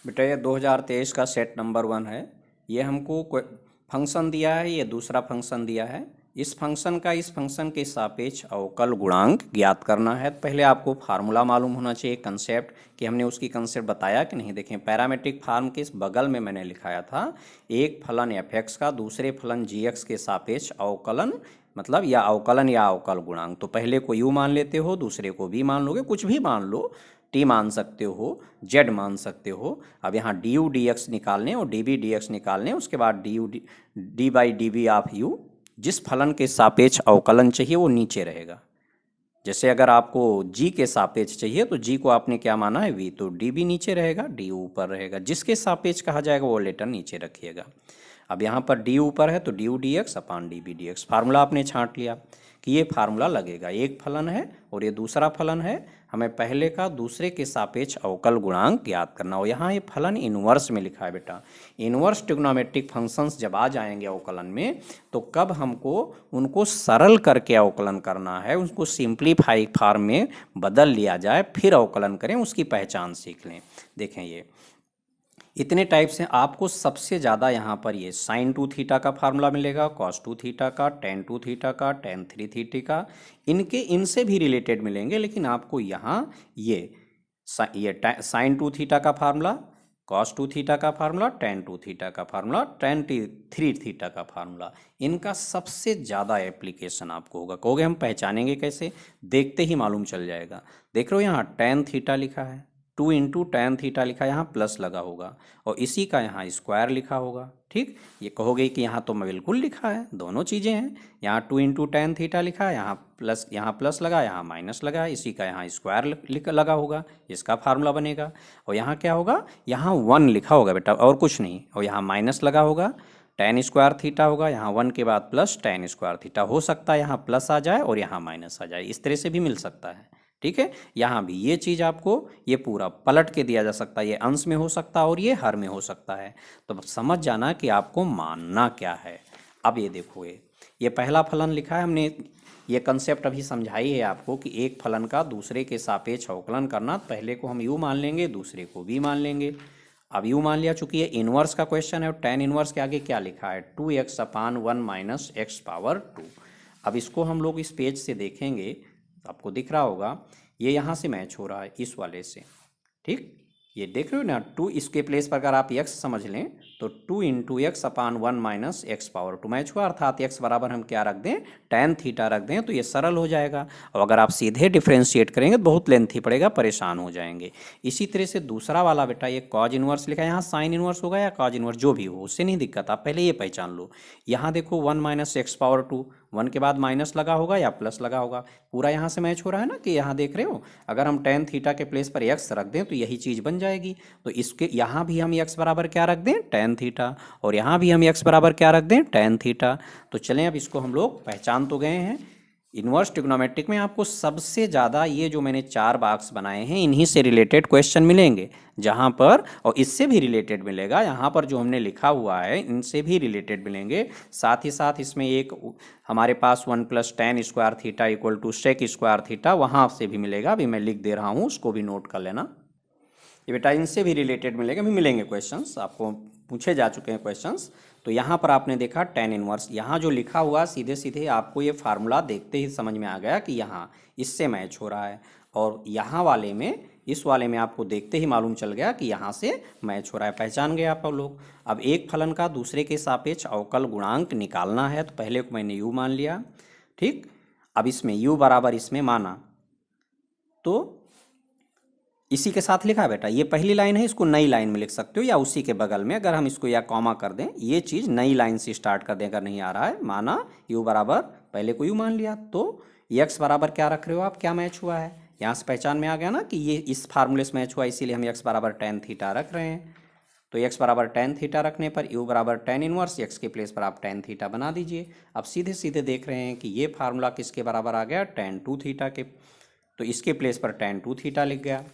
बेटा ये 2023 का सेट नंबर 1 है। ये हमको फंक्शन दिया है, ये दूसरा फंक्शन दिया है। इस फंक्शन का इस फंक्शन के सापेक्ष अवकल गुणांक ज्ञात करना है। तो पहले आपको फार्मूला मालूम होना चाहिए, कंसेप्ट, कि हमने उसकी कंसेप्ट बताया कि नहीं। देखें, पैरामेट्रिक फार्म के इस बगल में मैंने लिखाया था, एक फलन f(x) का दूसरे फलन g(x) के सापेक्ष अवकलन, मतलब या अवकलन या अवकल गुणांक। तो पहले को u मान लेते हो, दूसरे को v मान लोगे, कुछ भी मान लो, t मान सकते हो, z मान सकते हो। अब यहाँ du dx निकालने और dv dx निकालने, उसके बाद d by dv of u, जिस फलन के सापेक्ष अवकलन चाहिए वो नीचे रहेगा। जैसे अगर आपको g के सापेक्ष चाहिए तो g को आपने क्या माना है, v, तो dv नीचे रहेगा, du ऊपर रहेगा। जिसके सापेक्ष कहा जाएगा वो लेटर नीचे रखिएगा। अब यहाँ पर d ऊपर है तो du dx अपान dv dx। फार्मूला आपने छांट लिया कि ये फार्मूला लगेगा। एक फलन है और ये दूसरा फलन है, हमें पहले का दूसरे के सापेक्ष अवकल गुणांक ज्ञात करना हो। यहाँ ये फलन इनवर्स में लिखा है बेटा। इनवर्स ट्रिग्नोमेट्रिक फंक्शंस जब आ जाएंगे अवकलन में, तो कब हमको उनको सरल करके अवकलन करना है, उसको सिंप्लीफाई फॉर्म में बदल लिया जाए, फिर अवकलन करें, उसकी पहचान सीख लें। देखें, ये इतने टाइप से आपको सबसे ज़्यादा यहाँ पर ये साइन 2 थीटा का फार्मूला मिलेगा, कॉस 2 थीटा का, टेन 2 थीटा का, टेन 3 थीटा का, इनसे भी रिलेटेड मिलेंगे। लेकिन आपको यहाँ ये साइन 2 थीटा का फार्मूला, कॉस 2 थीटा का फार्मूला, टेन 2 थीटा का फार्मूला, टेन 3 थीटा का फार्मूला, इनका सबसे ज़्यादा एप्लीकेशन आपको होगा। कहोगे हम पहचानेंगे कैसे? देखते ही मालूम चल जाएगा। देख रहे हो यहाँ टेन थीटा लिखा है, 2 इंटू टेन थीटा लिखा है, यहाँ प्लस लगा होगा, और इसी का यहाँ स्क्वायर लिखा होगा। ठीक, ये कहोगे कि यहाँ तो मैं बिल्कुल लिखा है, दोनों चीज़ें हैं। यहाँ 2 इंटू टेन थीटा लिखा है, यहाँ प्लस लगा, यहाँ माइनस लगा, इसी का यहाँ स्क्वायर लगा होगा, इसका फार्मूला बनेगा। और यहाँ क्या होगा, यहाँ 1 लिखा होगा बेटा, और कुछ नहीं, और यहाँ माइनस लगा होगा, टेन स्क्वायर थीटा होगा, यहाँ 1 के बाद प्लस टेन स्क्वायर थीटा। हो सकता है यहाँ प्लस आ जाए और यहाँ माइनस आ जाए, इस तरह से भी मिल सकता है। ठीक है, यहाँ भी ये चीज़ आपको ये पूरा पलट के दिया जा सकता है, ये अंश में हो सकता है और ये हर में हो सकता है। तो समझ जाना कि आपको मानना क्या है। अब ये देखो, ये पहला फलन लिखा है हमने, ये कंसेप्ट अभी समझाई है आपको कि एक फलन का दूसरे के सापेक्ष अवकलन करना। पहले को हम u मान लेंगे, दूसरे को v मान लेंगे। अब u मान लिया, चूंकि ये इनवर्स का क्वेश्चन है और टेन इनवर्स के आगे क्या लिखा है, 2x अपान 1 माइनस x पावर 2। अब इसको हम लोग इस पेज से देखेंगे, आपको दिख रहा होगा ये यहाँ से मैच हो रहा है इस वाले से। ठीक, ये देख रहे हो ना, 2 इसके प्लेस पर अगर आप x समझ लें तो 2 इंटू एक्स अपान 1 माइनस एक्स पावर 2 मैच हुआ, अर्थात x बराबर हम क्या रख दें, टेन थीटा रख दें, तो ये सरल हो जाएगा। और अगर आप सीधे डिफ्रेंशिएट करेंगे तो बहुत लेंथी पड़ेगा, परेशान हो जाएंगे। इसी तरह से दूसरा वाला बेटा, ये कॉज इनवर्स लिखा है, यहाँ साइन इनवर्स होगा या कॉज इनवर्स, जो भी हो, उससे नहीं दिक्कत, आप पहले ये पहचान लो। यहाँ देखो 1 माइनस एक्स पावर 2, 1 के बाद माइनस लगा होगा या प्लस लगा होगा, पूरा यहाँ से मैच हो रहा है ना, कि यहाँ देख रहे हो, अगर हम टेन थीटा के प्लेस पर x रख दें तो यही चीज़ बन जाएगी। तो इसके यहाँ भी हम x बराबर क्या रख दें, टेन थीटा, और यहाँ भी हम x बराबर क्या रख दें, टेन थीटा। तो चलें, अब इसको हम लोग पहचान तो गए हैं। इनवर्स ट्रिग्नोमेट्रिक में आपको सबसे ज़्यादा ये जो मैंने 4 बॉक्स बनाए हैं, इन्हीं से रिलेटेड क्वेश्चन मिलेंगे, जहाँ पर, और इससे भी रिलेटेड मिलेगा, यहाँ पर जो हमने लिखा हुआ है इनसे भी रिलेटेड मिलेंगे। साथ ही साथ इसमें एक हमारे पास 1 plus tan square theta equal to sec square theta, वहाँ से भी मिलेगा। अभी मैं लिख दे रहा हूँ, उसको भी नोट कर लेना। ये बेटा इनसे भी रिलेटेड मिलेगा, अभी मिलेंगे क्वेश्चंस, आपको पूछे जा चुके हैं क्वेश्चंस। तो यहाँ पर आपने देखा टेन इनवर्स, यहाँ जो लिखा हुआ सीधे सीधे आपको ये फार्मूला देखते ही समझ में आ गया कि यहाँ इससे मैच हो रहा है, और यहाँ वाले में, इस वाले में आपको देखते ही मालूम चल गया कि यहाँ से मैच हो रहा है, पहचान गए आप लोग। अब एक फलन का दूसरे के सापेक्ष अवकल गुणांक निकालना है, तो पहले को मैंने u मान लिया। ठीक, अब इसमें u बराबर इसमें माना, तो इसी के साथ लिखा है बेटा, ये पहली लाइन है, इसको नई लाइन में लिख सकते हो या उसी के बगल में, अगर हम इसको या कॉमा कर दें, ये चीज़ नई लाइन से स्टार्ट कर दें अगर नहीं आ रहा है। माना u बराबर, पहले को u मान लिया, तो x बराबर क्या रख रहे हो आप, क्या मैच हुआ है, यहाँ से पहचान में आ गया ना कि ये इस फार्मूले से मैच हुआ, इसीलिए हम x बराबर टेन थीटा रख रहे हैं। तो x बराबर टेन थीटा रखने पर u बराबर टेन इनवर्स, x के प्लेस पर आप टेन थीटा बना दीजिए। अब सीधे सीधे देख रहे हैं कि ये फार्मूला किसके बराबर आ गया, टेन 2 थीटा के, तो इसके प्लेस पर टेन 2 थीटा लिख गया,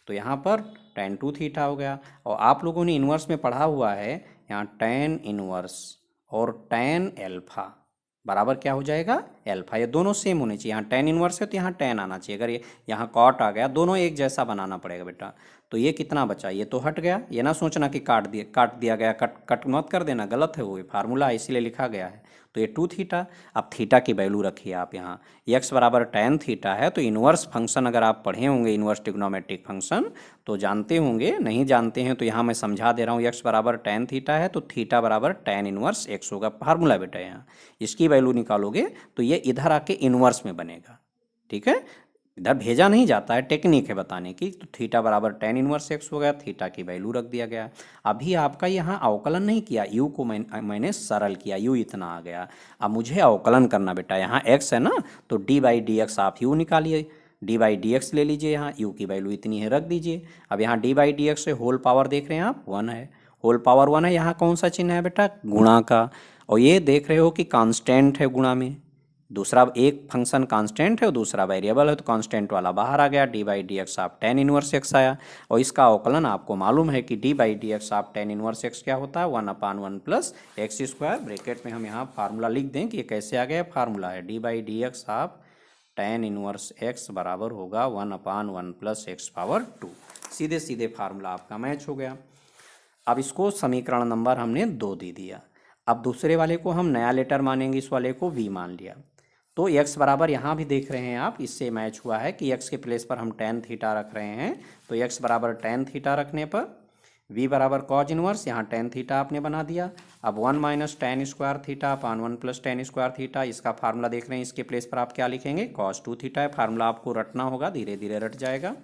तो यहाँ पर टेन 2 थीटा हो गया। और आप लोगों ने इन्वर्स में पढ़ा हुआ है, यहाँ टेन इन्वर्स और टेन एल्फा बराबर क्या हो जाएगा, एल्फा, ये दोनों सेम होने चाहिए। यहाँ टेन इन्वर्स है तो यहाँ टेन आना चाहिए, अगर ये यहाँ कॉट आ गया, दोनों एक जैसा बनाना पड़ेगा बेटा। तो ये कितना बचा, ये तो हट गया। ये ना सोचना कि काट दिया गया, कट मत कर देना, गलत है वो, फार्मूला इसीलिए लिखा गया है। तो ये 2 थीटा। अब थीटा की वैल्यू रखिए आप यहाँ, x बराबर tan थीटा है। तो इन्वर्स फंक्शन अगर आप पढ़े होंगे, इन्वर्स ट्रिग्नोमेट्रिक फंक्शन, तो जानते होंगे। नहीं जानते हैं तो यहाँ मैं समझा दे रहा हूँ, x बराबर tan थीटा है तो थीटा बराबर tan इन्वर्स x होगा। फार्मूला बेटा यहाँ इसकी वैल्यू निकालोगे तो ये इधर आके इन्वर्स में बनेगा। ठीक है, इधर भेजा नहीं जाता है, टेक्निक है बताने की। तो थीटा बराबर tan इनवर्स x हो गया, थीटा की वैल्यू रख दिया गया। अभी आपका यहाँ अवकलन नहीं किया, u को मैंने सरल किया, u इतना आ गया। अब मुझे अवकलन करना बेटा, यहाँ x है ना, तो d बाई डी एक्स आप u निकालिए, d बाई डी एक्स ले लीजिए, यहाँ u की वैल्यू इतनी है, रख दीजिए। अब यहाँ d बाई डी एक्स से होल पावर देख रहे हैं आप 1 है, होल पावर 1 है। यहाँ कौन सा चिन्ह है बेटा, गुणा का। और ये देख रहे हो कि कांस्टेंट है गुणा में, दूसरा एक फंक्शन कांस्टेंट है और दूसरा वेरिएबल है, तो कांस्टेंट वाला बाहर आ गया, डी बाई डी एक्स आप tan इनवर्स एक्स आया। और इसका अवकलन आपको मालूम है कि डी बाई डी एक्स आप tan इनवर्स एक्स क्या होता है, 1/1 प्लस एक्स स्क्वायर। ब्रैकेट में हम यहाँ फार्मूला लिख दें कि ये कैसे आ गया, फार्मूला है डी बाई डी एक्स आप tan इनवर्स एक्स बराबर होगा 1/1 प्लस एक्स पावर 2। सीधे सीधे फार्मूला आपका मैच हो गया। अब इसको समीकरण नंबर हमने 2 दे दिया। अब दूसरे वाले को हम नया लेटर मानेंगे, इस वाले को v मान लिया। तो x बराबर यहाँ भी देख रहे हैं आप, इससे मैच हुआ है कि x के प्लेस पर हम tan थीटा रख रहे हैं। तो x बराबर tan थीटा रखने पर v बराबर कॉज इनवर्स, यहाँ tan थीटा आपने बना दिया। अब 1 minus tan square theta upon 1 plus tan square theta, इसका फार्मूला देख रहे हैं, इसके प्लेस पर आप क्या लिखेंगे, cos 2 थीटा है। फार्मूला आपको रटना होगा, धीरे धीरे रट जाएगा।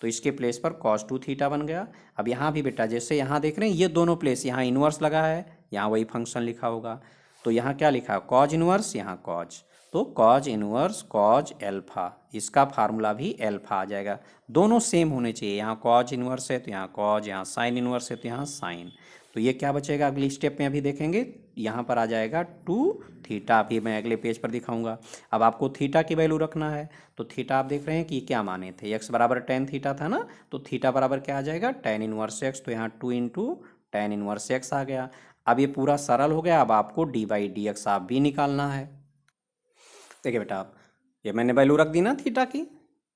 तो इसके प्लेस पर cos 2 थीटा बन गया। अब यहाँ भी बेटा जैसे यहाँ देख रहे हैं, ये दोनों प्लेस, यहाँ इनवर्स लगा है, यहाँ वही फंक्शन लिखा होगा। तो यहाँ क्या लिखा है, कॉज इनवर्स, यहाँ कॉज, तो कॉज इनवर्स कॉज एल्फा, इसका फार्मूला भी एल्फा आ जाएगा। दोनों सेम होने चाहिए, यहाँ कॉज इनवर्स है तो यहाँ कॉज, यहाँ साइन इनवर्स है तो यहाँ साइन। तो ये क्या बचेगा, अगली स्टेप में अभी देखेंगे, यहाँ पर आ जाएगा 2 थीटा। अभी मैं अगले पेज पर दिखाऊंगा। अब आपको थीटा की वैल्यू रखना है, तो थीटा आप देख रहे हैं कि ये क्या माने थे, x बराबर tan थीटा था ना, तो थीटा बराबर क्या आ जाएगा, tan इनवर्स x। तो यहाँ 2 इंटू tan इनवर्स x आ गया। अब ये पूरा सरल हो गया। अब आपको डी बाई डी एक्स आप भी निकालना है। देखिए बेटा, आप ये मैंने वैल्यू रख दी ना थीटा की,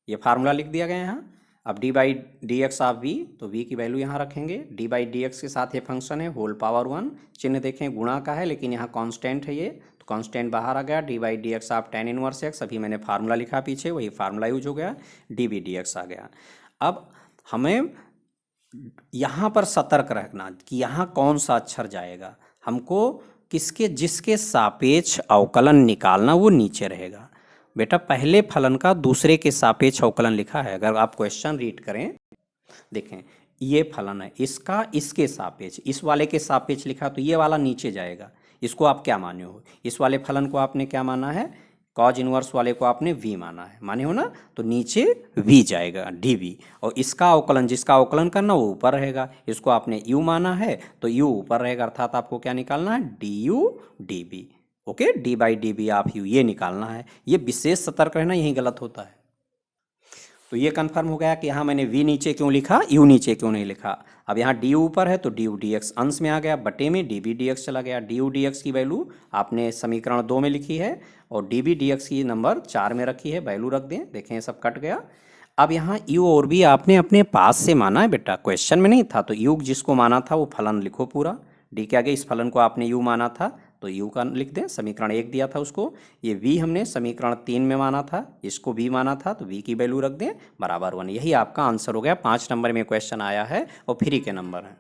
ये फार्मूला लिख दिया गया यहाँ। अब डी बाई डी एक्स आप v, तो v की वैल्यू यहाँ रखेंगे। डी बाई डी एक्स के साथ ये फंक्शन है होल पावर 1, चिन्ह देखें गुणा का है, लेकिन यहाँ कांस्टेंट है ये, तो कांस्टेंट बाहर आ गया। डी बाई डी एक्स आप tan इनवर्स एक्स, अभी मैंने फार्मूला लिखा पीछे, वही फार्मूला यूज हो गया, डी बी डी एक्स आ गया। अब हमें यहाँ पर सतर्क रखना कि यहाँ कौन सा अक्षर जाएगा, हमको किसके जिसके सापेक्ष अवकलन निकालना वो नीचे रहेगा। बेटा पहले फलन का दूसरे के सापेक्ष अवकलन लिखा है, अगर आप क्वेश्चन रीड करें, देखें ये फलन है, इसका इसके सापेक्ष, इस वाले के सापेक्ष लिखा, तो ये वाला नीचे जाएगा। इसको आप क्या माने हो, इस वाले फलन को आपने क्या माना है, कॉज इनवर्स वाले को आपने v माना है, माने हो ना, तो नीचे v जाएगा dv। और इसका अवकलन, जिसका अवकलन करना वो ऊपर रहेगा, इसको आपने u माना है तो u ऊपर रहेगा, अर्थात आपको क्या निकालना है, du dv। Okay, d by d b आप u ये निकालना है। ये विशेष सतर्क रहना, यही गलत होता है। तो ये कन्फर्म हो गया कि यहाँ मैंने v नीचे क्यों लिखा, u नीचे क्यों नहीं लिखा। अब यहाँ du ऊपर है तो du dx अंश में आ गया, बटे में dv dx चला गया। du dx की वैल्यू आपने समीकरण 2 में लिखी है और dv dx की नंबर 4 में रखी है, वैल्यू रख दें, देखें सब कट गया। अब यहाँ u और v आपने अपने पास से माना है बेटा, क्वेश्चन में नहीं था, तो u जिसको माना था वो फलन लिखो पूरा। d के आगे इस फलन को आपने u माना था तो u का लिख दें, समीकरण 1 दिया था उसको। ये v हमने समीकरण 3 में माना था, इसको v माना था, तो v की वैल्यू रख दें बराबर 1। यही आपका आंसर हो गया। 5 नंबर में क्वेश्चन आया है और फ्री के नंबर हैं।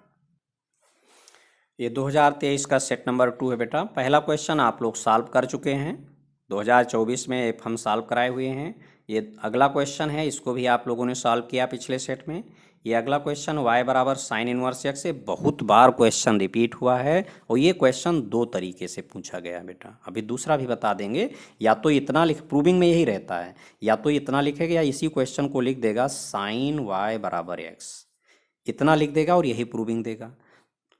ये 2023 का सेट नंबर 2 है बेटा। पहला क्वेश्चन आप लोग सॉल्व कर चुके हैं, 2024 में हम सॉल्व कराए हुए हैं। ये अगला क्वेश्चन है, इसको भी आप लोगों ने सॉल्व किया पिछले सेट में। ये अगला क्वेश्चन y बराबर साइन इनवर्स एक्स से बहुत बार क्वेश्चन रिपीट हुआ है और ये क्वेश्चन 2 तरीके से पूछा गया है बेटा। अभी दूसरा भी बता देंगे, या तो इतना लिख, प्रूविंग में यही रहता है, या तो इतना लिखेगा या इसी क्वेश्चन को लिख देगा साइन y बराबर एक्स, इतना लिख देगा और यही प्रूविंग देगा।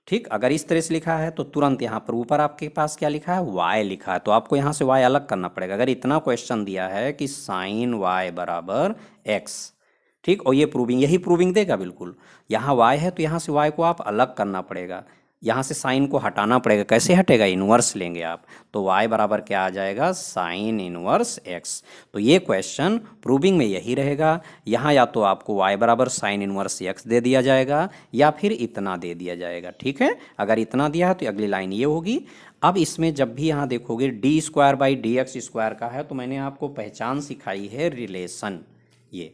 ठीक, अगर इस तरह से लिखा है तो तुरंत यहाँ पर ऊपर आपके पास क्या लिखा है, y लिखा है, तो आपको यहाँ से y अलग करना पड़ेगा। अगर इतना क्वेश्चन दिया है कि साइन y बराबर x, ठीक, और ये प्रूविंग, यही प्रूविंग देगा बिल्कुल। यहाँ y है तो यहाँ से y को आप अलग करना पड़ेगा, यहाँ से साइन को हटाना पड़ेगा। कैसे हटेगा? इन्वर्स लेंगे आप, तो y बराबर क्या आ जाएगा? Sign inverse x। तो ये क्वेश्चन प्रूविंग में यही रहेगा। यहाँ या तो आपको y बराबर साइन इन्वर्स x दे दिया जाएगा या फिर इतना दे दिया जाएगा। ठीक है, अगर इतना दिया है तो अगली लाइन ये होगी। अब इसमें जब भी यहाँ देखोगे D square by d x square का है, तो मैंने आपको पहचान सिखाई है रिलेशन। ये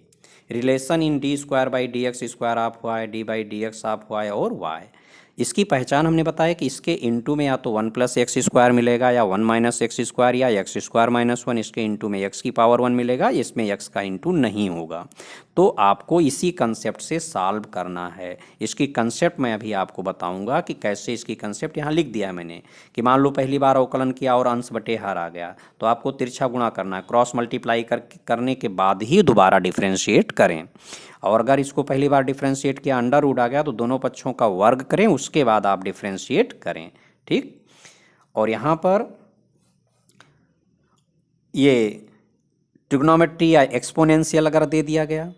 relation in d square by d x square of y, d by d x of y और वाई। इसकी पहचान हमने बताया कि इसके इनटू में या तो 1 प्लस एक्स स्क्वायर मिलेगा या 1 माइनस एक्स स्क्वायर या एक्स स्क्वायर माइनस 1। इसके इनटू में एक्स की पावर 1 मिलेगा, इसमें एक्स का इनटू नहीं होगा। तो आपको इसी कंसेप्ट से सॉल्व करना है। इसकी कंसेप्ट मैं अभी आपको बताऊंगा कि कैसे। इसकी कंसेप्ट यहाँ लिख दिया है मैंने कि मान लो पहली बार अवकलन किया और अंश बटे हर आ गया, तो आपको तिरछा गुणा करना है। क्रॉस मल्टीप्लाई करने के बाद ही दोबारा डिफ्रेंशिएट करें। और अगर इसको पहली बार डिफ्रेंशिएट किया अंडर रूट आ गया, तो दोनों पक्षों का वर्ग करें, उसके बाद आप डिफ्रेंशिएट करें। ठीक, और यहाँ पर ये ट्रिग्नोमेट्री या एक्सपोनेंशियल अगर दे दिया गया,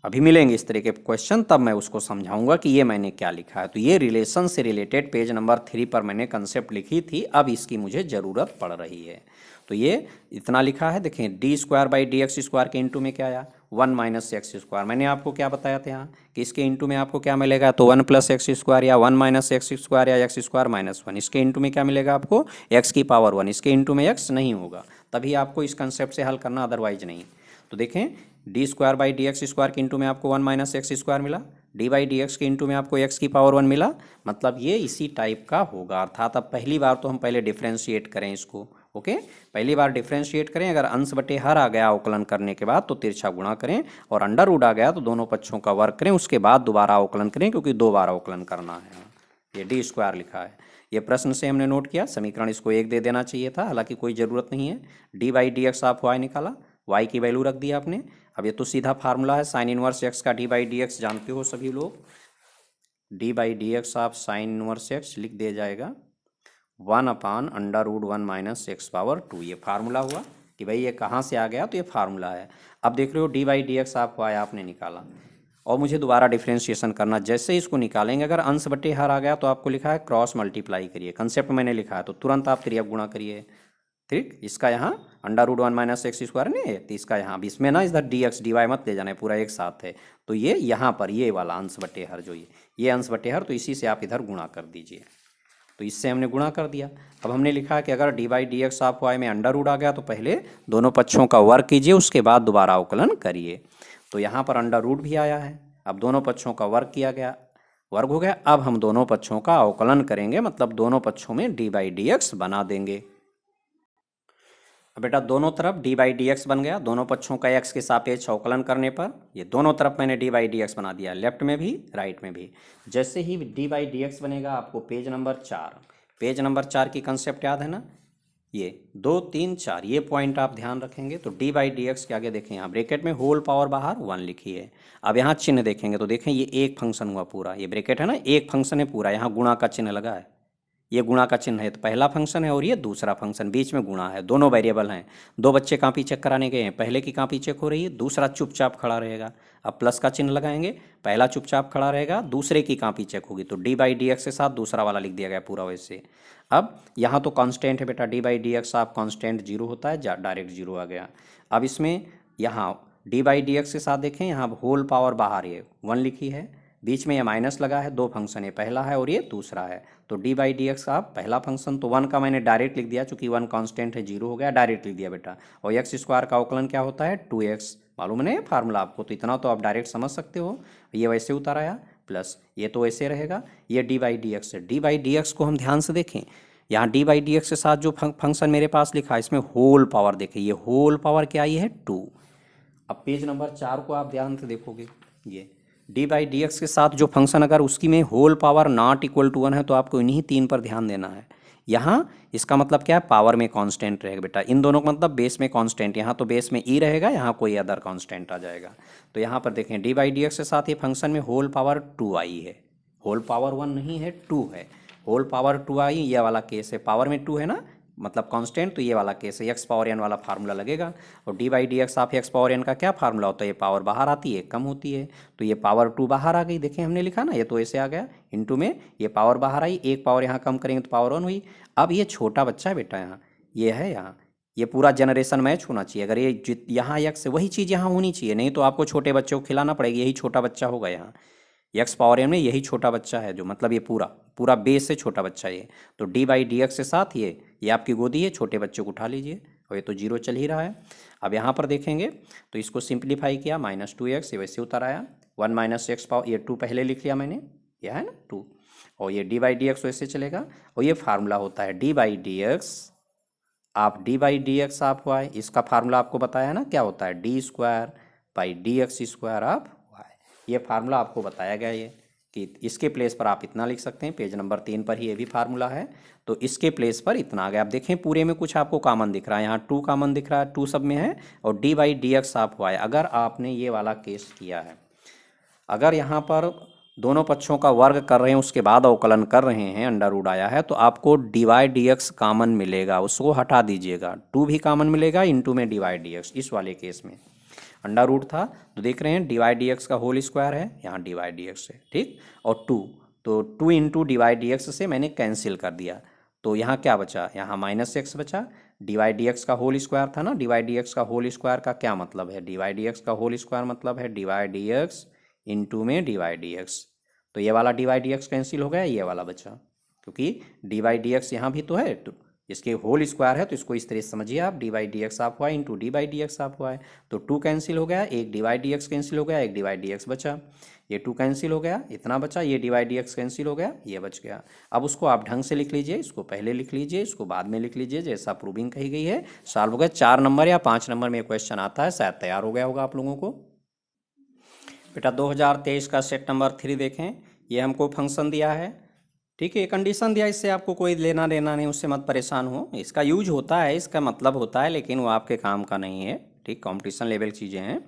अभी मिलेंगे इस तरह के क्वेश्चन, तब मैं उसको समझाऊंगा कि ये मैंने क्या लिखा है। तो ये रिलेशन से रिलेटेड पेज नंबर 3 पर मैंने कंसेप्ट लिखी थी, अब इसकी मुझे ज़रूरत पड़ रही है। तो ये इतना लिखा है, देखें D square by d x square के इंटू में क्या आया? 1 माइनस एक्स स्क्वायर। मैंने आपको क्या बताया था यहाँ कि इसके इंटू में आपको क्या मिलेगा? तो 1 प्लस एक्स स्क्वायर या 1 माइनस एक्स स्क्वायर या एक्स स्क्वायर माइनस 1। इसके इंटू में क्या मिलेगा आपको? एक्स की पावर 1। इसके इंटू में एक्स नहीं होगा, तभी आपको इस कंसेप्ट से हल करना, अदरवाइज नहीं। तो देखें D square by d x square के इंटू में आपको 1 माइनस एक्स स्क्वायर मिला, डी बाई डी एक्स के इंटू में आपको एक्स की पावर 1 मिला, मतलब ये इसी टाइप का होगा। अर्थात अब पहली बार तो हम पहले डिफ्रेंशिएट करें इसको। ओके, पहली बार डिफ्रेंशिएट करें। अगर अंश बटे हर आ गया अवकलन करने के बाद, तो तिरछा गुणा करें, और अंडर रूट आ गया तो दोनों पक्षों का वर्ग करें, उसके बाद दोबारा अवकलन करें, क्योंकि 2 बार अवकलन करना है। ये डी स्क्वायर लिखा है, ये प्रश्न से हमने नोट किया। समीकरण इसको 1 दे देना चाहिए था, हालांकि कोई ज़रूरत नहीं है। डी बाई डी एक्स आप वाई निकाला, वाई की वैल्यू रख दी आपने। अब ये तो सीधा फार्मूला है, साइन इनवर्स एक्स का डी बाई डी एक्स जानते हो सभी लोग। डी बाई डी एक्स आप साइन इनवर्स एक्स लिख दिया जाएगा 1 upon under root 1 minus x power 2। ये फार्मूला हुआ कि भाई ये कहाँ से आ गया, तो ये फार्मूला है। अब देख रहे हो डी बाई डी एक्स आपको आया, आपने निकाला, और मुझे दोबारा डिफ्रेंशिएशन करना। जैसे इसको निकालेंगे, अगर अंश बटे हर आ गया तो आपको लिखा है क्रॉस मल्टीप्लाई करिए। कंसेप्ट मैंने लिखा है, तो तुरंत आप तिर्यक गुणा करिए। ठीक, इसका यहाँ under root 1 minus x square नहीं है, तो इसका यहाँ भी, इसमें ना इधर डी एक्स डी वाई मत ले जाना है, पूरा एक साथ है। तो ये यहाँ पर ये वाला अंश बटे हर, जो ये अंश बटे हर, तो इसी से आप इधर गुणा कर दीजिए। तो इससे हमने गुणा कर दिया। अब हमने लिखा कि अगर d by d x of y में अंडर रूट आ गया, तो पहले दोनों पक्षों का वर्ग कीजिए, उसके बाद दोबारा अवकलन करिए। तो यहाँ पर अंडर रूट भी आया है। अब दोनों पक्षों का वर्ग किया गया, वर्ग हो गया। अब हम दोनों पक्षों का अवकलन करेंगे, मतलब दोनों पक्षों में डी बाई डी एक्स बना देंगे। अब बेटा दोनों तरफ डी बाई डी एक्स बन गया, दोनों पक्षों का एक्स के सापेक्ष अवकलन करने पर ये दोनों तरफ मैंने डी बाई डी एक्स बना दिया, लेफ्ट में भी राइट में भी। जैसे ही डी बाई डी एक्स बनेगा, आपको पेज नंबर 4 की कंसेप्ट याद है ना? ये 2 3 4 ये पॉइंट आप ध्यान रखेंगे। तो डी बाई डी एक्स के आगे देखें, यहाँ ब्रैकेट में होल पावर बाहर 1 लिखी है। अब यहाँ चिन्ह देखेंगे तो देखें ये एक फंक्शन हुआ पूरा, ये ब्रैकेट है ना, एक फंक्शन है पूरा, यहाँ गुणा का चिन्ह लगा है, ये गुणा का चिन्ह है। तो पहला फंक्शन है और ये दूसरा फंक्शन, बीच में गुणा है, दोनों वेरिएबल हैं। 2 बच्चे कॉपी चेक कराने गए हैं, पहले की कॉपी चेक हो रही है, दूसरा चुपचाप खड़ा रहेगा। अब प्लस का चिन्ह लगाएंगे, पहला चुपचाप खड़ा रहेगा, दूसरे की कॉपी चेक होगी। तो डी बाई डी एक्स के साथ दूसरा वाला लिख दिया गया पूरा वैसे। अब यहाँ तो कांस्टेंट है बेटा, डी बाई डी एक्स आप कांस्टेंट 0 होता है, डायरेक्ट 0 आ गया। अब इसमें यहाँ डी बाई डी एक्स के साथ देखें, यहाँ होल पावर बाहर ये 1 लिखी है, बीच में ये माइनस लगा है, 2 फंक्शन है, पहला है और ये दूसरा है। तो डी बाई डी एक्स का पहला फंक्शन, तो 1 का मैंने डायरेक्ट लिख दिया, चूंकि 1 कांस्टेंट है 0 हो गया, डायरेक्ट लिख दिया बेटा। और एक्स स्क्वायर का अवकलन क्या होता है? 2x, मालूम है फार्मूला आपको, तो इतना तो आप डायरेक्ट समझ सकते हो। ये वैसे उतार आया, प्लस ये तो ऐसे रहेगा, ये डी बाई डी एक्स है। डी बाई डी एक्स को हम ध्यान से देखें, यहाँ डी बाई डी एक्स के साथ जो फंक्शन मेरे पास लिखा है, इसमें होल पावर देखें, ये होल पावर क्या आई है? 2। अब पेज नंबर 4 को आप ध्यान से देखोगे, ये डी बाई डी एक्स के साथ जो फंक्शन अगर उसकी में whole power not equal to 1 है, तो आपको इन्हीं 3 पर ध्यान देना है। यहाँ इसका मतलब क्या है? पावर में कांस्टेंट रहेगा बेटा, इन दोनों का मतलब बेस में कांस्टेंट, यहाँ तो बेस में ई रहेगा, यहाँ कोई अदर कांस्टेंट आ जाएगा। तो यहाँ पर देखें डी बाई डी एक्स के साथ ये फंक्शन में होल पावर 2 आई है, होल पावर 1 नहीं है, 2 है, होल पावर 2 आई, ये वाला केस है, पावर में 2 है ना, मतलब कांस्टेंट, तो ये वाला केस है, एक्स पावर एन वाला फार्मूला लगेगा। और d by d x of x power n का क्या फार्मूला होता है, ये पावर बाहर आती है, कम होती है, तो ये पावर 2 बाहर आ गई। देखें हमने लिखा ना, ये तो ऐसे आ गया, इंटू में ये पावर बाहर आई, एक पावर यहाँ कम करेंगे तो पावर 1 हुई। अब ये छोटा बच्चा है बेटा, यहाँ ये है, यहाँ ये पूरा जनरेशन मैच होना चाहिए। अगर ये यहाँ एक्स, वही चीज़ यहाँ होनी चाहिए, नहीं तो आपको छोटे बच्चे को खिलाना पड़ेगा, यही छोटा बच्चा होगा यहाँ, एक्स पावर एन में यही छोटा बच्चा है, जो मतलब ये पूरा पूरा बेस से छोटा बच्चा ये। तो डी बाई डी एक्स के साथ ये आपकी गोदी है, छोटे बच्चे को उठा लीजिए, और ये तो जीरो चल ही रहा है। अब यहाँ पर देखेंगे तो इसको सिंप्लीफाई किया, -2x, ये वैसे उतर आया, 1 माइनस एक्स पावर, ये 2 पहले लिख लिया मैंने, यह है ना 2, और ये डी बाई डी एक्स वैसे चलेगा। और ये फार्मूला होता है डी बाई डी एक्स, आप डी बाई डी एक्स आप वाई, इसका फार्मूला आपको बताया है ना, क्या होता है, D square by d x square आप वाई। ये फार्मूला आपको बताया गया ये, कि इसके प्लेस पर आप इतना लिख सकते हैं, पेज नंबर 3 पर ही ये भी फार्मूला है, तो इसके प्लेस पर इतना आ गया। आप देखें पूरे में कुछ आपको कॉमन दिख रहा है, यहाँ 2 कॉमन दिख रहा है, 2 सब में है, और डी बाई डी एक्स आप वाई। अगर आपने ये वाला केस किया है, अगर यहाँ पर दोनों पक्षों का वर्ग कर रहे हैं उसके बाद अवकलन कर रहे हैं, अंडर रूट आया है, तो आपको डिवाइड डी एक्स कॉमन मिलेगा, उसको हटा दीजिएगा, 2 भी कॉमन मिलेगा, इंटू में डिवाइड डी एक्स। इस वाले केस में अंडर रूट था तो देख रहे हैं डिवाइड डी एक्स का होल स्क्वायर है, यहाँ डिवाइड डी एक्स है, ठीक, और 2, तो 2 इंटू डिवाइड डी एक्स से मैंने कैंसिल कर दिया, तो यहाँ क्या बचा, यहाँ -x बचा। डिवाइड डी एक्स का होल स्क्वायर था ना, डिवाइड डी एक्स का होल स्क्वायर का क्या मतलब है, डिवाइड डी एक्स का होल स्क्वायर मतलब है डिवाइड डी एक्स इंटू में डिवाइड डी एक्स। तो ये वाला डिवाइड डी एक्स कैंसिल हो गया, ये वाला बचा, क्योंकि डिवाइड डी एक्स यहाँ भी तो है, तो इसके होल स्क्वायर है, तो इसको इस तरह से समझिए आप, डी बाई डी एक्स आप y into d by d x आप वाई। तो 2 कैंसिल हो गया, एक डिवाइड डी एक्स कैंसिल हो गया, एक डिवाइड डी एक्स बचा, ये 2 कैंसिल हो गया, इतना बचा, ये डिवाइड डी एक्स कैंसिल हो गया, ये बच गया। अब उसको आप ढंग से लिख लीजिए, इसको पहले लिख लीजिए, इसको बाद में लिख लीजिए, जैसा प्रूविंग कही गई है, सॉल्व हो गया। 4 नंबर या 5 नंबर में क्वेश्चन आता है, शायद तैयार हो गया होगा आप लोगों को। बेटा 2023 का सेट नंबर 3 देखें, ये हमको फंक्शन दिया है, ठीक है, ये कंडीशन दिया, इससे आपको कोई लेना देना नहीं, उससे मत परेशान हो, इसका यूज होता है, इसका मतलब होता है, लेकिन वो आपके काम का नहीं है, ठीक, कंपटीशन लेवल चीज़ें हैं,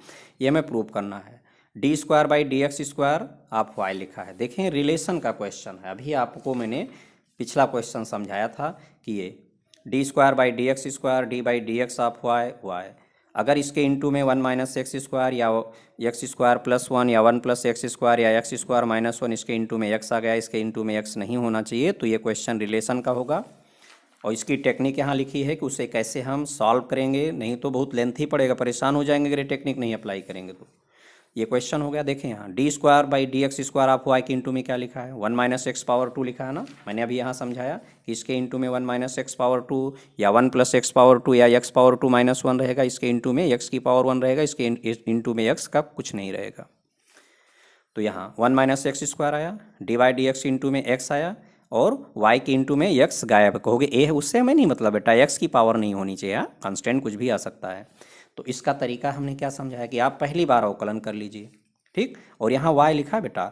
ये हमें प्रूव करना है। D square by d x square आप वाई लिखा है, देखें रिलेशन का क्वेश्चन है, अभी आपको मैंने पिछला क्वेश्चन समझाया था कि ये d square by d x square, d by d x of y y, अगर इसके इंटू में 1 माइनस एक्स स्क्वायर या एक्स स्क्वायर प्लस 1 या 1 प्लस एक्स स्क्वायर या एक्स स्क्वायर माइनस 1, इसके इंटू में एक्स आ गया, इसके इंटू में एक्स नहीं होना चाहिए, तो ये क्वेश्चन रिलेशन का होगा। और इसकी टेक्निक यहाँ लिखी है कि उसे कैसे हम सॉल्व करेंगे, नहीं तो बहुत लेंथी पड़ेगा, परेशान हो जाएंगे अगर ये टेक्निक नहीं अप्लाई करेंगे तो। ये क्वेश्चन हो गया, देखें यहाँ D square by d x square आप वाई के इंटू में क्या लिखा है, 1 माइनस एक्स पावर 2 लिखा है ना, मैंने अभी यहाँ समझाया कि इसके इंटू में 1 माइनस एक्स पावर 2 या 1 प्लस एक्स पावर 2 या एक्स पावर 2 माइनस 1 रहेगा, इसके इंटू में एक्स की पावर 1 रहेगा, इसके इंटू में एक्स का कुछ नहीं रहेगा। तो यहाँ 1 माइनस एक्स स्क्वायर आया, डिवाइड डी एक्स इंटू में एक्स आया, और y के इंटू में एक्स गायब, कहोगे ए है, उससे हमें नहीं मतलब बेटा, एक्स की पावर नहीं होनी चाहिए, कांस्टेंट कुछ भी आ सकता है। तो इसका तरीका हमने क्या समझाया कि आप पहली बार अवकलन कर लीजिए, ठीक, और यहाँ y लिखा है बेटा,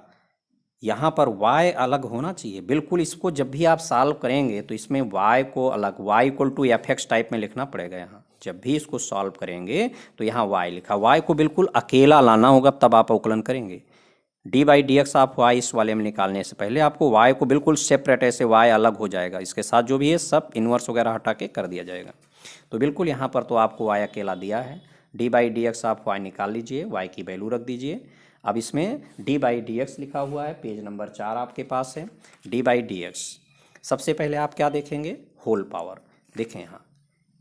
यहाँ पर y अलग होना चाहिए बिल्कुल, इसको जब भी आप सॉल्व करेंगे तो इसमें y को अलग, y equal to f x type में लिखना पड़ेगा, यहाँ जब भी इसको सॉल्व करेंगे तो यहाँ y लिखा, y को बिल्कुल अकेला लाना होगा, तब आप अवकलन करेंगे। डी बाई डी एक्स आप वाई इस वाले में निकालने से पहले आपको वाई को बिल्कुल सेपरेट, ऐसे वाई अलग हो जाएगा, इसके साथ जो भी है सब इन्वर्स वगैरह हटा के कर दिया जाएगा। तो बिल्कुल यहाँ पर तो आपको वाई अकेला दिया है, डी बाई डी एक्स आप वाई निकाल लीजिए, वाई की वैल्यू रख दीजिए। अब इसमें डी बाई डी एक्स लिखा हुआ है, पेज नंबर 4 आपके पास है, डी बाई डी एक्स। सबसे पहले आप क्या देखेंगे, होल पावर, देखें यहाँ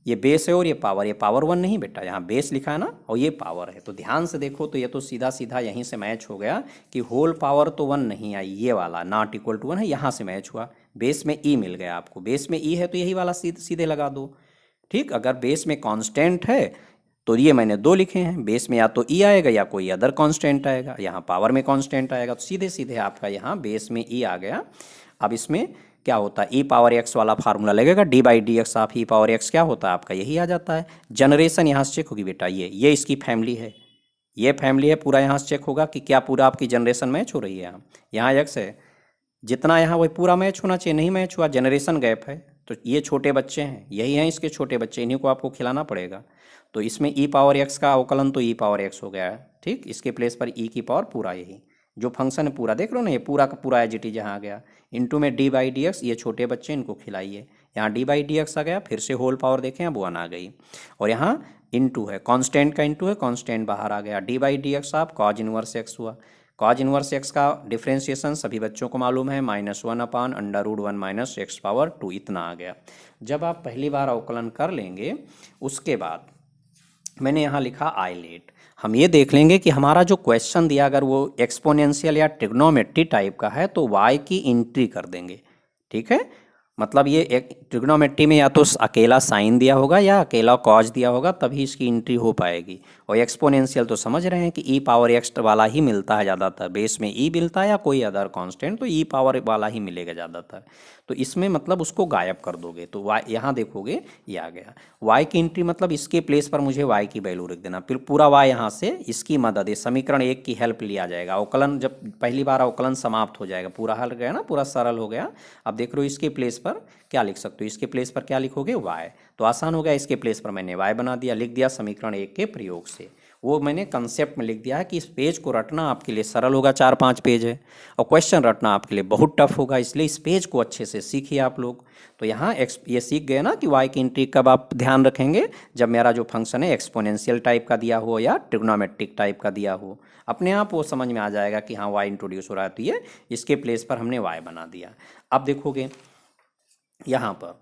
ये बेस है और ये पावर 1 नहीं बेटा, यहाँ बेस लिखा है ना और ये पावर है, तो ध्यान से देखो, तो ये तो सीधा सीधा यहीं से मैच हो गया कि होल पावर तो 1 नहीं आई, ये वाला नॉट इक्वल टू 1 है, यहाँ से मैच हुआ, बेस में ई मिल गया आपको, बेस में ई है तो यही वाला सीधे लगा दो, ठीक। अगर बेस में कांस्टेंट है तो ये मैंने 2 लिखे हैं, बेस में या तो ई आएगा या कोई अदर कांस्टेंट आएगा, यहाँ पावर में कांस्टेंट आएगा, तो सीधे सीधे आपका यहाँ बेस में ई आ गया। अब इसमें क्या होता है, ई पावर एक्स वाला फार्मूला लगेगा, D by d x of E power x क्या होता है आपका, यही आ जाता है। जनरेशन यहाँ से चेक होगी बेटा, ये इसकी फैमिली है, ये फैमिली है, पूरा यहाँ से चेक होगा कि क्या पूरा आपकी जनरेशन मैच हो रही है। यहाँ एक्स है, जितना यहाँ वही पूरा मैच होना चाहिए, नहीं मैच हुआ, जनरेशन गैप है, तो ये छोटे बच्चे हैं, यही हैं इसके छोटे बच्चे, इन्हीं को आपको खिलाना पड़ेगा। तो इसमें ई पावर एक्स का अवकलन तो ई पावर एक्स हो गया है, ठीक, इसके प्लेस पर ई की पावर पूरा, यही जो फंक्शन है पूरा, देख लो ना, ये पूरा का पूरा एज इट इज यहाँ आ गया, इंटू में डी बाई डी एक्स, ये छोटे बच्चे इनको खिलाइए, यहाँ डी बाई डी एक्स आ गया, फिर से होल पावर देखें अब 1 आ गई, और यहाँ इनटू है, कांस्टेंट का इनटू है, कांस्टेंट बाहर आ गया, डी बाई डी एक्स आप कॉज इनवर्स एक्स हुआ। कॉज इनवर्स एक्स का डिफ्रेंशिएशन सभी बच्चों को मालूम है, -1/√1 - x⁻², इतना आ गया। जब आप पहली बार अवकलन कर लेंगे उसके बाद मैंने यहाँ लिखा आइलेट। हम ये देख लेंगे कि हमारा जो क्वेश्चन दिया अगर वो एक्सपोनेंशियल या ट्रिग्नोमेट्री टाइप का है तो y की एंट्री कर देंगे, ठीक है। मतलब ये एक ट्रिग्नोमेट्री में या तो अकेला साइन दिया होगा या अकेला कॉज दिया होगा, तभी इसकी एंट्री हो पाएगी। और एक्सपोनेंशियल तो समझ रहे हैं कि ई पावर एक्स वाला ही मिलता है ज़्यादातर, बेस में ई मिलता है या कोई अदर कांस्टेंट तो ई पावर वाला ही मिलेगा ज़्यादातर। तो इसमें मतलब उसको गायब कर दोगे तो y यहाँ देखोगे ये आ गया। y की एंट्री मतलब इसके प्लेस पर मुझे y की वैल्यू रख देना, फिर पूरा y यहाँ से इसकी मदद है समीकरण 1 की हेल्प लिया जाएगा। अवकलन जब पहली बार अवकलन समाप्त हो जाएगा, पूरा हल गया ना, पूरा सरल हो गया। अब देख रहे हो इसके प्लेस पर क्या लिख सकते हो, इसके प्लेस पर क्या लिखोगे y, तो आसान हो गया। इसके प्लेस पर मैंने y बना दिया, लिख दिया समीकरण 1 के प्रयोग से। वो मैंने कंसेप्ट में लिख दिया है कि इस पेज को रटना आपके लिए सरल होगा, 4-5 पेज है, और क्वेश्चन रटना आपके लिए बहुत टफ होगा, इसलिए इस पेज को अच्छे से सीखिए आप लोग। तो यहाँ ये सीख गए ना कि y की एंट्री कब आप ध्यान रखेंगे, जब मेरा जो फंक्शन है एक्सपोनेंशियल टाइप का दिया हो या ट्रिग्नोमेट्रिक टाइप का दिया हो, अपने आप वो समझ में आ जाएगा कि हाँ y इंट्रोड्यूस हो रहा है, तो ये इसके प्लेस पर हमने y बना दिया। अब देखोगे यहाँ पर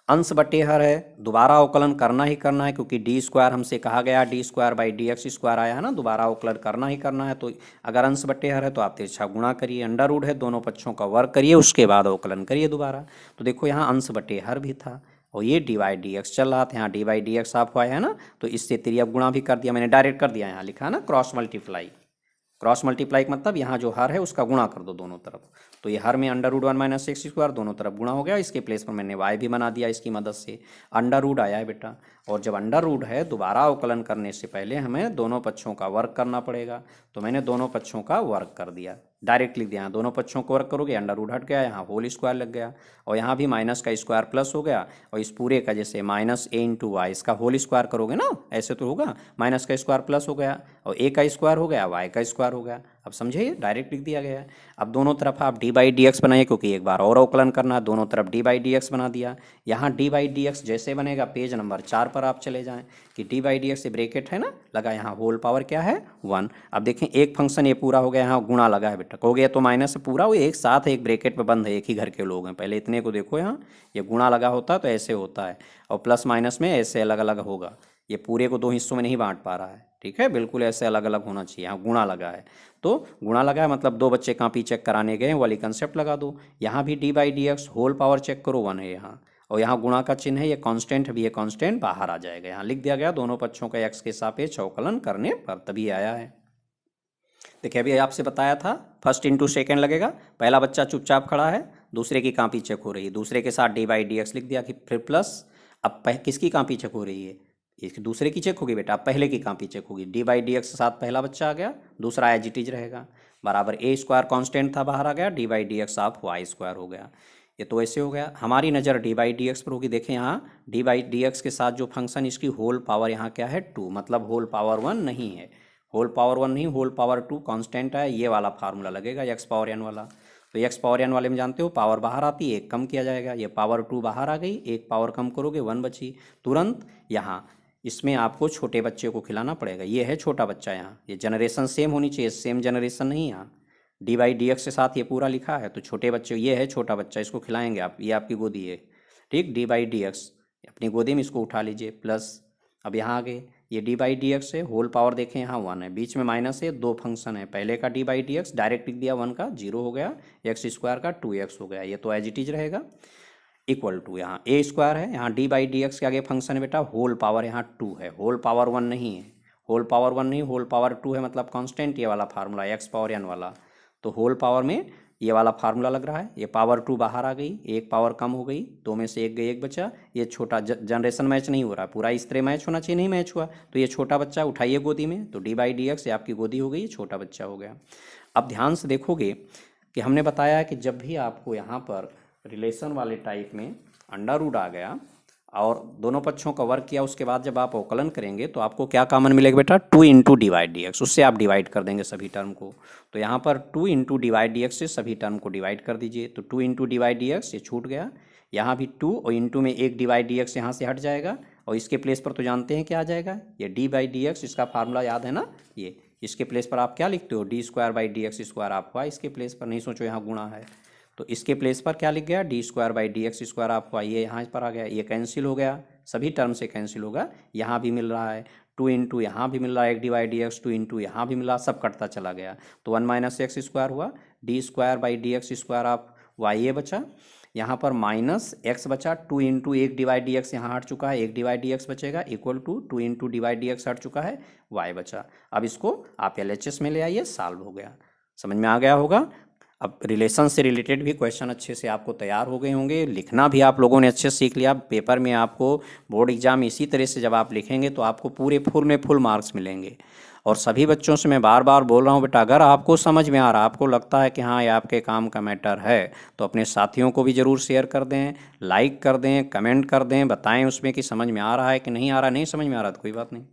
अंश बटे हर है, दोबारा अवकलन करना ही करना है, क्योंकि d² हमसे कहा गया d²/dx² आया है ना, दोबारा अवकलन करना ही करना है। तो अगर अंश बटे हर है तो आप तिरछा गुणा करिए, अंडर रूट है दोनों पक्षों का वर्ग करिए, उसके बाद अवकलन करिए दोबारा। तो देखो यहाँ अंश बटे हर भी था और ये dy/dx चल रहा था, यहाँ dy/dx आप आया है ना, तो इससे तिर्यक गुणा भी कर दिया, मैंने डायरेक्ट कर दिया, यहाँ लिखा है ना क्रॉस मल्टीप्लाई। क्रॉस मल्टीप्लाई मतलब यहाँ जो हर है उसका गुणा कर दो दोनों तरफ, तो ये हर में अंडर रूट 1 - x² दोनों तरफ गुणा हो गया। इसके प्लेस पर मैंने y भी बना दिया इसकी मदद से, अंडर रूट आया है बेटा। और जब अंडर रूट है दोबारा अवकलन करने से पहले हमें दोनों पक्षों का वर्ग करना पड़ेगा, तो मैंने दोनों पक्षों का वर्ग कर दिया, डायरेक्ट लिख दिया। यहाँ दोनों पक्षों को वर्ग करोगे अंडर रूट हट गया, यहाँ होल स्क्वायर लग गया, और यहाँ भी माइनस का स्क्वायर प्लस हो गया, और इस पूरे का जैसे -a × y इसका होल स्क्वायर करोगे ना, ऐसे तो होगा, माइनस का स्क्वायर प्लस हो गया, और a का स्क्वायर हो गया, y का स्क्वायर हो गया। अब समझे, डायरेक्ट लिख दिया गया है। अब दोनों तरफ आप d/dx बनाइए, क्योंकि एक बार और अवकलन करना है, दोनों तरफ d/dx बना दिया। यहाँ d/dx जैसे बनेगा पेज नंबर 4 पर आप चले जाएं कि d/dx से ब्रेकेट है ना लगा, यहाँ होल पावर क्या है 1। अब देखें एक फंक्शन ये पूरा हो गया, यहाँ गुणा लगा है बेटा, हो गया तो माइनस से पूरा, वो एक साथ एक ब्रेकेट में बंद है, एक ही घर के लोग हैं। पहले इतने को देखो, यहाँ ये गुणा लगा होता तो ऐसे होता है, और प्लस माइनस में ऐसे अलग अलग होगा, ये पूरे को 2 हिस्सों में नहीं बांट पा रहा है, ठीक है, बिल्कुल ऐसे अलग अलग होना चाहिए। यहाँ गुणा लगा है तो गुणा लगा है मतलब 2 बच्चे कॉपी चेक कराने गए वाली कंसेप्ट लगा दो। यहाँ भी d/dx होल पावर चेक करो 1 है यहाँ, और यहाँ गुणा का चिन्ह है, ये कांस्टेंट भी है, कांस्टेंट बाहर आ जाएगा। यहाँ लिख दिया गया दोनों पक्षों का x के सापेक्ष अवकलन करने पर, तभी आया है। देखिए अभी आपसे बताया था फर्स्ट इंटू सेकेंड लगेगा, पहला बच्चा चुपचाप खड़ा है, दूसरे की कॉपी चेक हो रही है, दूसरे के साथ d/dx लिख दिया कि फिर प्लस। अब किसकी कॉपी चेक हो रही है, इसकी दूसरे की चेक होगी बेटा, अब पहले की कॉपी चेक होगी। d/dx के साथ पहला बच्चा आ गया, दूसरा एज इट इज रहेगा, बराबर a² कांस्टेंट था बाहर आ गया, d/dx ऑफ y² हो गया। ये तो ऐसे हो गया। हमारी नज़र d/dx पर होगी। देखें यहाँ d/dx के साथ जो फंक्शन इसकी होल पावर यहाँ क्या है 2, मतलब होल पावर 1 नहीं है, होल पावर 1 नहीं, होल पावर 2 कांस्टेंट है, ये वाला फार्मूला लगेगा x⁻n वाला। तो x⁻n वाले में जानते हो पावर बाहर आती है, एक कम किया जाएगा, ये पावर 2 बाहर आ गई, एक पावर कम करोगे 1 बची, तुरंत यहाँ इसमें आपको छोटे बच्चे को खिलाना पड़ेगा। ये है छोटा बच्चा, यहाँ ये जनरेशन सेम होनी चाहिए, सेम जनरेशन नहीं, यहाँ d/dx के साथ ये पूरा लिखा है, तो छोटे बच्चे ये है छोटा बच्चा, इसको खिलाएंगे आप, ये आपकी गोदी है, ठीक, d/dx अपनी गोदी में इसको उठा लीजिए प्लस। अब यहाँ आगे ये d/dx है, होल पावर देखें यहाँ 1 है, बीच में माइनस है, 2 फंक्शन है, पहले का d/dx डायरेक्ट लिख दिया 1 का 0 हो गया, x² का 2x हो गया, ये तो एज इट इज रहेगा, इक्वल टू यहाँ a² है, यहाँ d/dx के आगे फंक्शन है बेटा होल पावर, यहाँ 2 है, होल पावर 1 नहीं है, होल पावर 1 नहीं, होल पावर 2 है, मतलब कांस्टेंट ये वाला फार्मूला x⁻n वाला। तो होल पावर में ये वाला फार्मूला लग रहा है, ये पावर 2 बाहर आ गई, एक पावर कम हो गई, 2 में से एक गई, एक बचा, ये छोटा जनरेशन मैच नहीं हो रहा, पूरा इस तरह मैच होना चाहिए, नहीं मैच हुआ, तो ये छोटा बच्चा उठाइए गोदी में, तो d/dx ये आपकी गोदी हो गई, छोटा बच्चा हो गया। अब ध्यान से देखोगे कि हमने बताया कि जब भी आपको यहाँ पर रिलेशन वाले टाइप में अंडर रूट आ गया और दोनों पक्षों का वर्ग किया, उसके बाद जब आप अवकलन करेंगे तो आपको क्या कॉमन मिलेगा बेटा 2 × d/dx, उससे आप डिवाइड कर देंगे सभी टर्म को। तो यहाँ पर 2 × d/dx से सभी टर्म को डिवाइड कर दीजिए, तो 2 × d/dx ये छूट गया, यहाँ भी 2 और इंटू में 1 डिवाइड डी एक्स यहाँ से हट जाएगा और इसके प्लेस पर तो जानते हैं क्या आ जाएगा, ये डी बाई डी एक्स, इसका फार्मूला याद है ना, ये इसके प्लेस पर आप क्या लिखते हो, D square by d x square, आप वाई इसके प्लेस पर, नहीं सोचो यहाँ गुणा है तो इसके प्लेस पर क्या लिख गया, D square by d x square आप वाई, ये यहाँ पर आ गया, ये कैंसिल हो गया, सभी टर्म से कैंसिल होगा, यहाँ भी मिल रहा है 2 इंटू यहाँ भी मिल रहा है 1 डिवाइड डी एक्स, 2 इंटू यहाँ भी मिला, सब कटता चला गया तो 1 माइनस एक्स स्क्वायर हुआ, D square by d x square आप वाई ये बचा, यहाँ पर माइनस एक्स बचा, 2 इंटू 1 डिवाइड डी एक्स यहाँ हट चुका है, 1 डिवाइड डी एक्स बचेगा equal to 2 into divide d x हट चुका है, वाई बचा। अब इसको आप LHS में ले आइए, सॉल्व हो गया, समझ में आ गया होगा। अब रिलेशन से रिलेटेड भी क्वेश्चन अच्छे से आपको तैयार हो गए होंगे, लिखना भी आप लोगों ने अच्छे से सीख लिया, पेपर में आपको बोर्ड एग्जाम इसी तरह से जब आप लिखेंगे तो आपको पूरे फुल में फुल मार्क्स मिलेंगे। और सभी बच्चों से मैं बार बार बोल रहा हूँ बेटा, अगर आपको समझ में आ रहा, आपको लगता है कि हाँ ये आपके काम का मैटर है, तो अपने साथियों को भी ज़रूर शेयर कर दें, लाइक कर दें, कमेंट कर दें, बताएं उसमें कि समझ में आ रहा है कि नहीं आ रहा, नहीं समझ में आ रहा तो कोई बात नहीं।